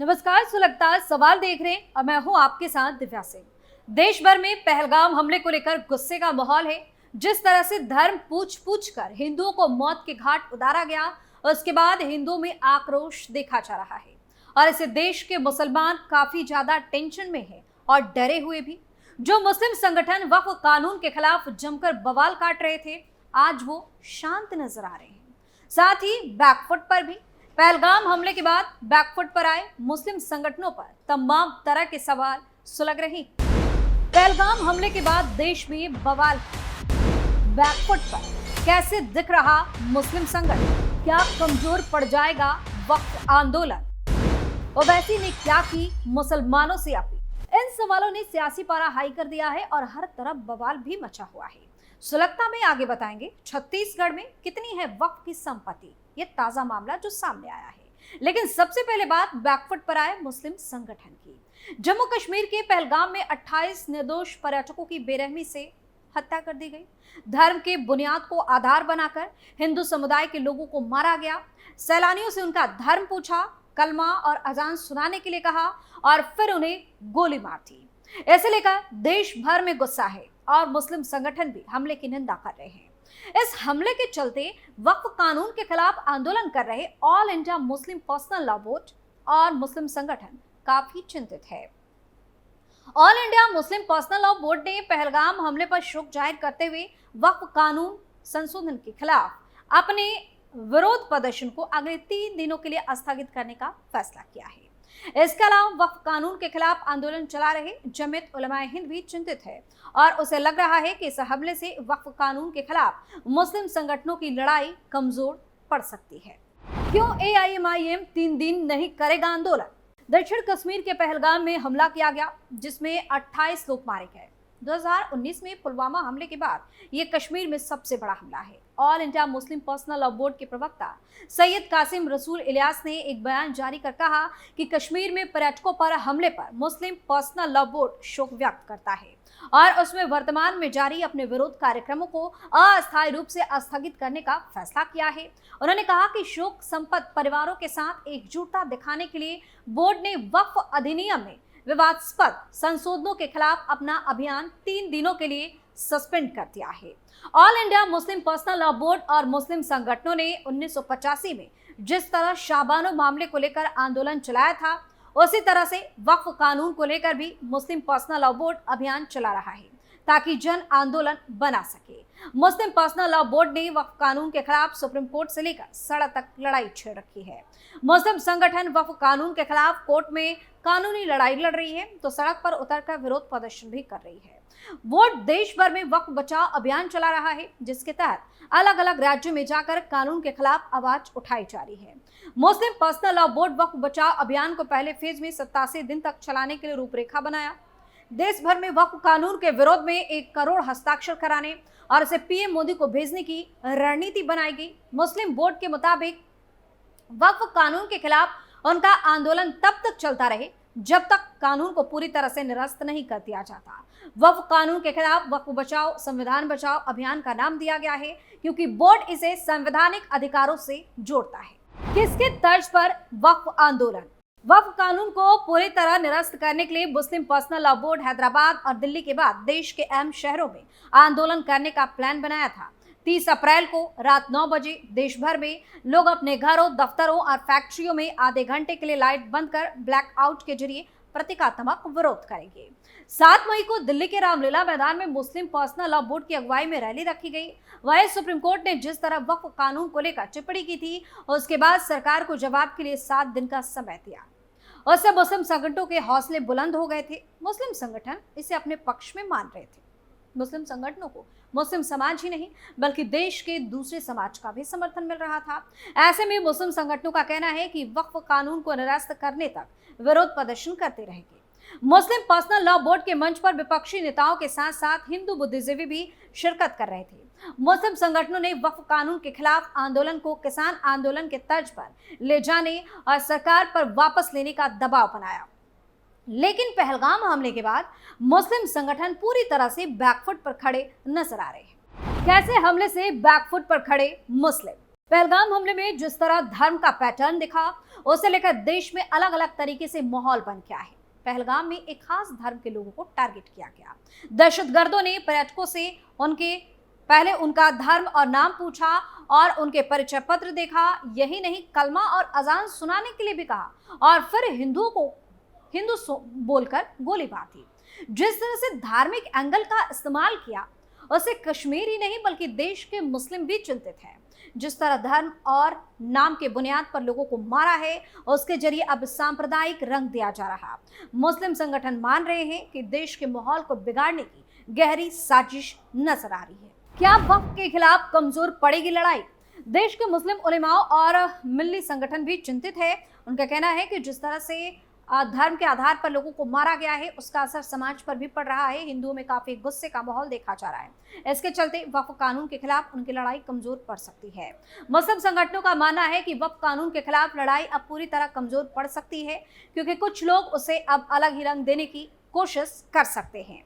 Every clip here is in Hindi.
नमस्कार, सुलगता सवाल देख रहे हैं और मैं हूं आपके साथ दिव्या सिंह। देश भर में पहलगाम हमले को लेकर गुस्से का माहौल है। जिस तरह से धर्म पूछ पूछ कर हिंदुओं को मौत के घाट उतारा गया, उसके बाद हिंदुओं में आक्रोश देखा जा रहा है और इसे देश के मुसलमान काफी ज्यादा टेंशन में हैं और डरे हुए भी। जो मुस्लिम संगठन वक्फ कानून के खिलाफ जमकर बवाल काट रहे थे, आज वो शांत नजर आ रहे हैं। साथ ही बैकफुट पर भी। पहलगाम हमले के बाद बैकफुट पर आए मुस्लिम संगठनों पर तमाम तरह के सवाल सुलग रहे हैं। पहलगाम हमले के बाद देश में बवाल। बैकफुट पर कैसे दिख रहा मुस्लिम संगठन? क्या कमजोर पड़ जाएगा वक्फ आंदोलन? ओवैसी ने क्या की मुसलमानों से अपील? इन सवालों ने सियासी पारा हाई कर दिया है और हर तरफ बवाल भी मचा हुआ है। सुलगता में आगे बताएंगे छत्तीसगढ़ में कितनी है वक्फ की संपत्ति, ये ताजा मामला जो सामने आया है। लेकिन सबसे पहले बात बैकफुट पर आए मुस्लिम संगठन की। जम्मू कश्मीर के पहलगाम में 28 निर्दोष पर्यटकों की बेरहमी से हत्या कर दी गई। धर्म के बुनियाद को आधार बनाकर हिंदू समुदाय के लोगों को मारा गया। सैलानियों से उनका धर्म पूछा, कलमा और अजान सुनाने के लिए कहा और फिर उन्हें गोली मार दी। ऐसे लेकर देश भर में गुस्सा है और मुस्लिम संगठन भी हमले की निंदा कर रहे हैं। इस हमले के चलते वक्फ कानून के खिलाफ आंदोलन कर रहे all India Muslim personal law board और मुस्लिम संगठन काफी चिंतित है। All India Muslim personal law board ने पहलगाम हमले पर शोक जाहिर करते हुए वक्फ कानून संशोधन के खिलाफ अपने विरोध प्रदर्शन को अगले 3 दिनों के लिए स्थगित करने का फैसला किया है। इसके अलावा वक्फ कानून के खिलाफ आंदोलन चला रहे जमीयत उलमाए हिंद भी चिंतित है और उसे लग रहा है कि इस हमले से वक्फ कानून के खिलाफ मुस्लिम संगठनों की लड़ाई कमजोर पड़ सकती है। क्यों AIMIM 3 दिन नहीं करेगा आंदोलन? दक्षिण कश्मीर के पहलगाम में हमला किया गया, जिसमें 28 लोग मारे गए। 2019 में पुलवामा हमले के बाद ये कश्मीर में सबसे बड़ा हमला है। All India Muslim personal law board के प्रवक्ता सैयद कासिम रसूल इलियास ने एक बयान जारी कर कहा कि कश्मीर में पर्यटकों पर हमले पर मुस्लिम पर्सनल लॉ बोर्ड शोक व्यक्त करता है और उसमें वर्तमान में जारी अपने विरोध कार्यक्रमों को अस्थायी रूप से स्थगित करने का फैसला किया है। उन्होंने कहा कि शोक संपन्न परिवारों के साथ एकजुटता दिखाने के लिए बोर्ड ने वक्फ अधिनियम में विवादास्पद संशोधनों के खिलाफ अपना अभियान 3 दिनों के लिए सस्पेंड कर दिया है। All India Muslim personal law board और मुस्लिम संगठनों ने 1985 में जिस तरह शाबानो मामले को लेकर आंदोलन चलाया था, उसी तरह से वक्फ कानून को लेकर भी मुस्लिम पर्सनल लॉ बोर्ड अभियान चला रहा है ताकि जन आंदोलन बना सके। मुस्लिम पर्सनल लॉ बोर्ड ने वक्फ कानून के खिलाफ सुप्रीम कोर्ट से लेकर सड़क तक लड़ाई छेड़ रखी है। मुस्लिम संगठन वक्फ कानून के खिलाफ कोर्ट में कानूनी लड़ाई लड़ रही है तो सड़क पर उतरकर विरोध प्रदर्शन भी कर रही है। बोर्ड देश भर में वक्फ बचाओ अभियान चला रहा है, जिसके तहत अलग अलग राज्यों में जाकर कानून के खिलाफ आवाज उठाई जा रही है। मुस्लिम पर्सनल लॉ बोर्ड वक्फ बचाओ अभियान को पहले फेज में 87 दिन तक चलाने के लिए रूपरेखा बनाया। देश भर में वक्फ कानून के विरोध में 1 करोड़ हस्ताक्षर कराने और इसे PM मोदी को भेजने की रणनीति बनाई गई। मुस्लिम बोर्ड के मुताबिक वक्फ कानून के खिलाफ उनका आंदोलन तब तक चलता रहे जब तक कानून को पूरी तरह से निरस्त नहीं कर दिया जाता। वक्फ कानून के खिलाफ वक्फ बचाओ संविधान बचाओ अभियान का नाम दिया गया है क्योंकि बोर्ड इसे संवैधानिक अधिकारों से जोड़ता है। किसके तर्ज पर वक्फ आंदोलन? वक्फ कानून को पूरी तरह निरस्त करने के लिए मुस्लिम पर्सनल लॉ बोर्ड हैदराबाद और दिल्ली के बाद देश के अहम शहरों में आंदोलन करने का प्लान बनाया था। 30 अप्रैल को रात 9 बजे देश भर में लोग अपने घरों, दफ्तरों और फैक्ट्रियों में आधे घंटे के लिए लाइट बंद कर ब्लैक आउट के जरिए प्रतीकात्मक विरोध करेंगे। 7 मई को दिल्ली के रामलीला मैदान में मुस्लिम पर्सनल लॉ बोर्ड की अगुवाई में रैली रखी गई। वहीं सुप्रीम कोर्ट ने जिस तरह वक्फ कानून को लेकर टिप्पणी की थी, उसके बाद सरकार को जवाब के लिए 7 दिन का समय दिया। उससे मुस्लिम संगठनों के हौसले बुलंद हो गए थे। मुस्लिम संगठन इसे अपने पक्ष में मान रहे थे। मुस्लिम संगठनों को मुस्लिम समाज ही नहीं बल्कि देश के दूसरे समाज का भी समर्थन मिल रहा था। ऐसे में मुस्लिम संगठनों का कहना है कि वक्फ कानून को निरस्त करने तक विरोध प्रदर्शन करते रहेंगे। मुस्लिम पर्सनल लॉ बोर्ड के मंच पर विपक्षी नेताओं के साथ साथ हिंदू बुद्धिजीवी भी शिरकत कर रहे थे। मुस्लिम संगठनों ने वक्फ कानून के खिलाफ आंदोलन को किसान आंदोलन के तर्ज पर ले जाने और सरकार पर वापस लेने का दबाव बनाया। लेकिन पहलगाम हमले के बाद मुस्लिम संगठन पूरी तरह से बैकफुट पर खड़े नजर आ रहे हैं। कैसे हमले से बैकफुट पर खड़े मुस्लिम? पहलगाम हमले में जिस तरह धर्म का पैटर्न दिखा, उसे लेकर देश में अलग अलग तरीके से माहौल बन गया है। पहलगाम में एक खास धर्म के लोगों को टारगेट किया गया। दहशतगर्दों ने पर्यटकों से पहले उनका धर्म और नाम पूछा और उनके परिचय पत्र देखा। यही नहीं, कलमा और अजान सुनाने के लिए भी कहा और फिर हिंदू बोलकर गोली मार दी। जिस तरह से धार्मिक एंगल का इस्तेमाल किया, उसे कश्मीर ही नहीं बल्कि देश के मुस्लिम भी चिंतित हैं। जिस तरह धर्म और नाम के बुनियाद पर लोगों को मारा है, उसके जरिए अब सांप्रदायिक रंग दिया जा रहा। मुस्लिम संगठन मान रहे हैं कि देश के माहौल को बिगाड़ने की गहरी साजिश नजर आ रही है। क्या वक्फ के खिलाफ कमजोर पड़ेगी लड़ाई? देश के मुस्लिम उलेमाओं और मिल्ली संगठन भी चिंतित है। उनका कहना है कि जिस तरह से धर्म के आधार पर लोगों को मारा गया है, उसका असर समाज पर भी पड़ रहा है। हिंदुओं में काफी गुस्से का माहौल देखा जा रहा है। इसके चलते वक्फ कानून के खिलाफ उनकी लड़ाई कमजोर पड़ सकती है। मुस्लिम संगठनों का मानना है कि वक्फ कानून के खिलाफ लड़ाई अब पूरी तरह कमजोर पड़ सकती है, क्योंकि कुछ लोग उसे अब अलग ही रंग देने की कोशिश कर सकते हैं।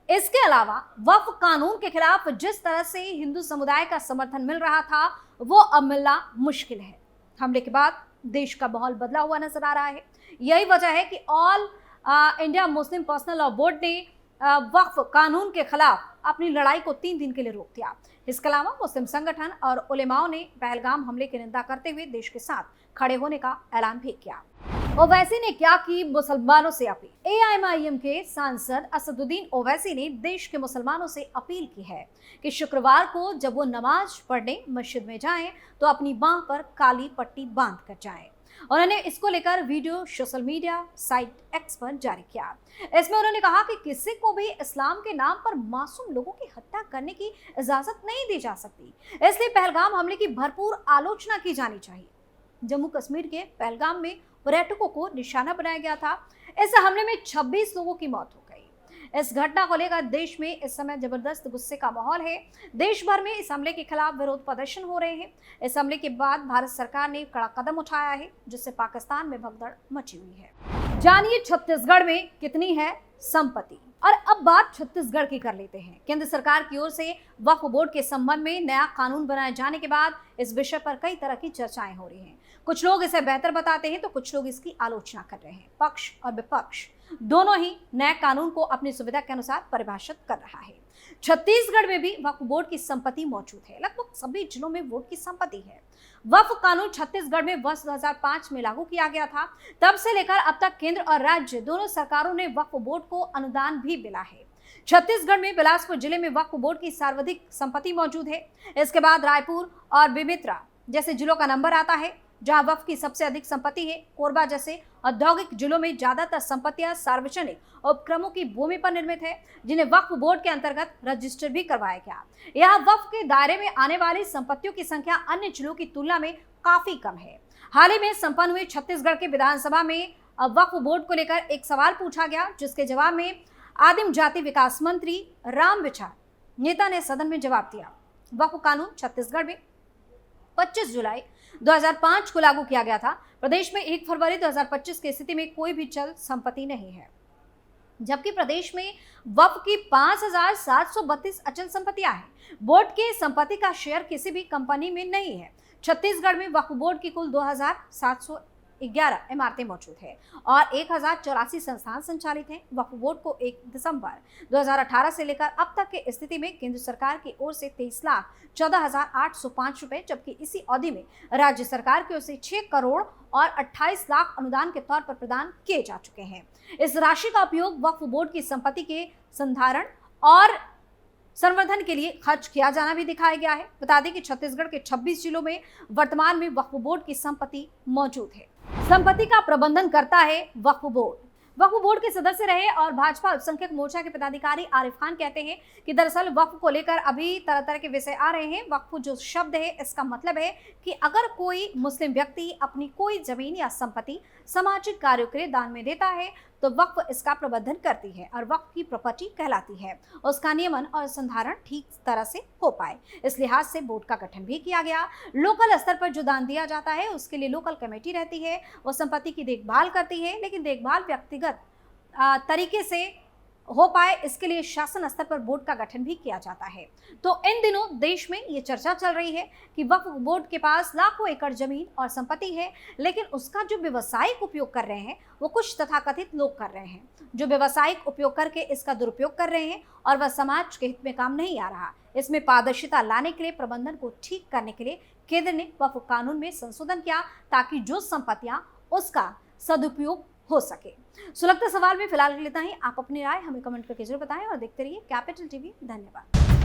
इसके अलावा वक्फ कानून के खिलाफ जिस तरह से हिंदू समुदाय का समर्थन मिल रहा था, वो अब मिलना मुश्किल है। हमले के बाद देश का माहौल बदला हुआ नजर आ रहा है। यही वजह है कि all India Muslim personal law board ने वक्फ कानून के खिलाफ अपनी लड़ाई को 3 दिन के लिए रोक दिया। इसके अलावा मुस्लिम संगठन और उलेमाओं ने पहलगाम हमले की निंदा करते हुए देश के साथ खड़े होने का ऐलान भी किया। ओवैसी ने क्या की मुसलमानों से अपील? AIMIM के सांसद असदुद्दीन ओवैसी ने देश के मुसलमानों से अपील की है कि शुक्रवार को जब वो नमाज पढ़ने मस्जिद में जाएं, तो अपनी बांह पर काली पट्टी बांध कर जाएं। उन्होंने इसको लेकर video social media site X पर जारी किया। इसमें उन्होंने कहा कि किसी को भी इस्लाम के नाम पर मासूम लोगों की हत्या करने की इजाजत नहीं दी जा सकती, इसलिए पहलगाम हमले की भरपूर आलोचना की जानी चाहिए। जम्मू कश्मीर के पहलगाम में पर्यटकों को निशाना बनाया गया था। इस हमले में 26 लोगों की मौत हो गई। इस घटना को लेकर देश में इस समय जबरदस्त गुस्से का माहौल है। देश भर में इस हमले के खिलाफ विरोध प्रदर्शन हो रहे हैं। इस हमले के बाद भारत सरकार ने कड़ा कदम उठाया है, जिससे पाकिस्तान में भगदड़ मची हुई है। जानिए छत्तीसगढ़ में कितनी है संपत्ति। और अब बात छत्तीसगढ़ की कर लेते हैं। केंद्र सरकार की ओर से वक्फ बोर्ड के संबंध में नया कानून बनाए जाने के बाद इस विषय पर कई तरह की चर्चाएं हो रही हैं। कुछ लोग इसे बेहतर बताते हैं तो कुछ लोग इसकी आलोचना कर रहे हैं। पक्ष और विपक्ष दोनों ही नए कानून को अपनी सुविधा के अनुसार परिभाषित कर रहा है। छत्तीसगढ़ में भी वक्फ बोर्ड की संपत्ति मौजूद है। लगभग सभी जिलों में बोर्ड की संपत्ति है। वक्फ कानून छत्तीसगढ़ में वर्ष 2005 में लागू किया गया था। तब से लेकर अब तक केंद्र और राज्य दोनों सरकारों ने वक्फ बोर्ड को अनुदान भी मिला है। छत्तीसगढ़ में बिलासपुर जिले में वक्फ बोर्ड की सर्वाधिक संपत्ति मौजूद है। इसके बाद रायपुर और बेमेतरा जैसे जिलों का नंबर आता है, जहां वक्फ की सबसे अधिक संपत्ति है। कोरबा जैसे औद्योगिक जिलों में ज्यादातर संपत्तियां सार्वजनिक उपक्रमों की भूमि पर निर्मित है, जिन्हें वक्फ बोर्ड के अंतर्गत रजिस्टर भी करवाया गया। यहाँ वक्फ के दायरे में आने वाली संपत्तियों की संख्या अन्य जिलों की तुलना में काफी कम है। हाल ही में संपन्न हुए छत्तीसगढ़ के विधानसभा में वक्फ बोर्ड को लेकर एक सवाल पूछा गया, जिसके जवाब में आदिम जाति विकास मंत्री रामविचार नेता ने सदन में जवाब दिया। वक्फ कानून छत्तीसगढ़ में 25 जुलाई 2005 को लागू किया गया था। प्रदेश में 1 फरवरी 2025 की स्थिति में कोई भी चल संपत्ति नहीं है, जबकि प्रदेश में वक्फ की 5732 अचल संपत्तियां हैं। बोर्ड के संपत्ति का शेयर किसी भी कंपनी में नहीं है। छत्तीसगढ़ में वक्फ बोर्ड की कुल 2711 इमारतें मौजूद है और 1084 संस्थान संचालित हैं। वक्फ बोर्ड को 1 दिसंबर 2018 से लेकर अब तक की स्थिति में केंद्र सरकार की ओर से 23,14,805 रुपए, जबकि इसी अवधि में राज्य सरकार की ओर से 6 करोड़ और 28 लाख अनुदान के तौर पर प्रदान किए जा चुके हैं। इस राशि का उपयोग वक्फ बोर्ड की संपत्ति के संधारण और संवर्धन के लिए खर्च किया जाना भी दिखाया गया है। बता दें कि छत्तीसगढ़ के 26 जिलों में वर्तमान में वक्फ बोर्ड की संपत्ति मौजूद है। संपत्ति का प्रबंधन करता है वक्फ बोर्ड। वक्फ बोर्ड के सदस्य रहे और भाजपा अल्पसंख्यक मोर्चा के पदाधिकारी आरिफ खान कहते हैं कि दरअसल वक्फ को लेकर अभी तरह तरह के विषय आ रहे हैं। वक्फ जो शब्द है, इसका मतलब है कि अगर कोई मुस्लिम व्यक्ति अपनी कोई जमीन या संपत्ति सामाजिक कार्यों के लिए दान में देता है तो वक्फ इसका प्रबंधन करती है और वक्फ की प्रॉपर्टी कहलाती है। उसका नियमन और संधारण ठीक तरह से हो पाए, इस लिहाज से बोर्ड का गठन भी किया गया। लोकल स्तर पर जो दान दिया जाता है उसके लिए लोकल कमेटी रहती है, वो संपत्ति की देखभाल करती है, लेकिन देखभाल व्यक्तिगत तरीके से हो पाए, इसके लिए शासन स्तर पर बोर्ड का गठन भी किया जाता है। तो इन दिनों देश में ये चर्चा चल रही है कि वक्फ बोर्ड के पास लाखों एकड़ जमीन और संपत्ति है, लेकिन उसका जो व्यवसायिक उपयोग कर रहे हैं वो कुछ तथाकथित लोग कर रहे हैं, जो व्यवसायिक उपयोग करके इसका दुरुपयोग कर रहे हैं और वह समाज के हित में काम नहीं आ रहा। इसमें पारदर्शिता लाने के लिए, प्रबंधन को ठीक करने के लिए केंद्र ने वक्फ कानून में संशोधन किया ताकि जो संपत्तियां उसका सदुपयोग हो सके। सुलगता सवाल में फिलहाल के लिए इतना ही। आप अपनी राय हमें कमेंट करके जरूर बताएं और देखते रहिए कैपिटल टीवी। धन्यवाद।